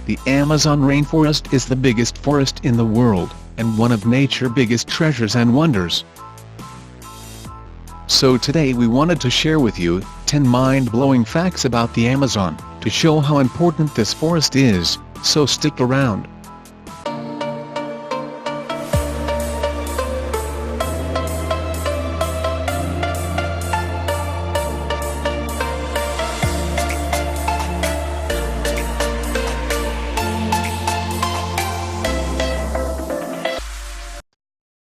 The Amazon rainforest is the biggest forest in the world, and one of nature's biggest treasures and wonders. So today we wanted to share with you 10 mind-blowing facts about the Amazon, to show how important this forest is, so stick around.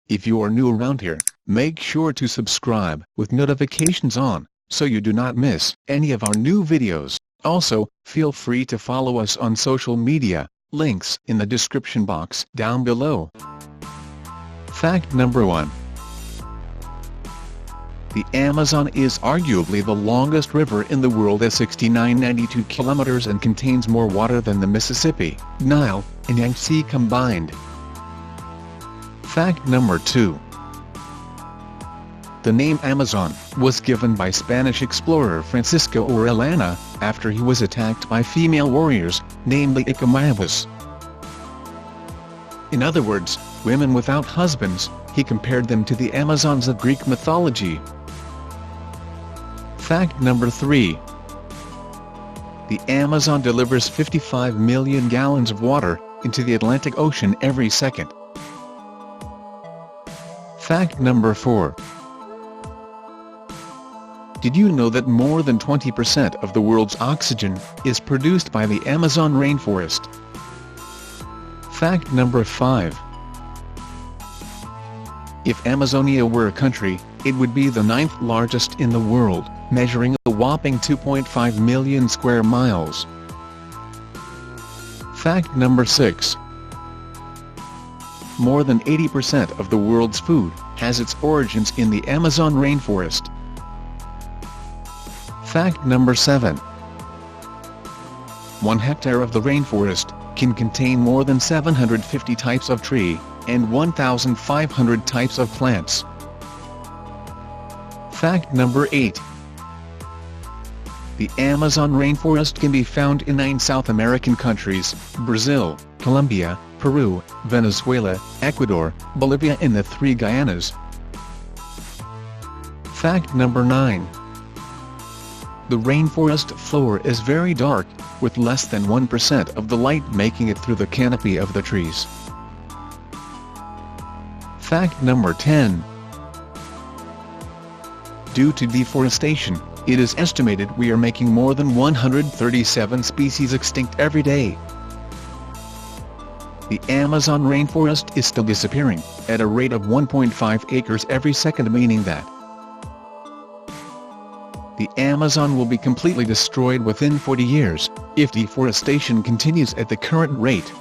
If you are new around here, make sure to subscribe with notifications on, so you do not miss any of our new videos. Also, feel free to follow us on social media, links in the description box down below. Fact number 1. The Amazon is arguably the longest river in the world at 6992 kilometers and contains more water than the Mississippi, Nile, and Yangtze combined. Fact number 2. The name Amazon was given by Spanish explorer Francisco Orellana, after he was attacked by female warriors, namely Icamaevas. In other words, women without husbands. He compared them to the Amazons of Greek mythology. Fact number 3. The Amazon delivers 55 million gallons of water into the Atlantic Ocean every second. Fact number 4. Did you know that more than 20% of the world's oxygen is produced by the Amazon rainforest? Fact number 5. If Amazonia were a country, it would be the 9th largest in the world, measuring a whopping 2.5 million square miles. Fact number 6. More than 80% of the world's food has its origins in the Amazon rainforest. Fact number 7. 1 hectare of the rainforest can contain more than 750 types of tree, and 1,500 types of plants. Fact number 8. The Amazon rainforest can be found in 9 South American countries: Brazil, Colombia, Peru, Venezuela, Ecuador, Bolivia and the 3 Guyanas. Fact number 9. The rainforest floor is very dark, with less than 1% of the light making it through the canopy of the trees. Fact number 10. Due to deforestation, it is estimated we are making more than 137 species extinct every day. The Amazon rainforest is still disappearing, at a rate of 1.5 acres every second, meaning that the Amazon will be completely destroyed within 40 years, if deforestation continues at the current rate.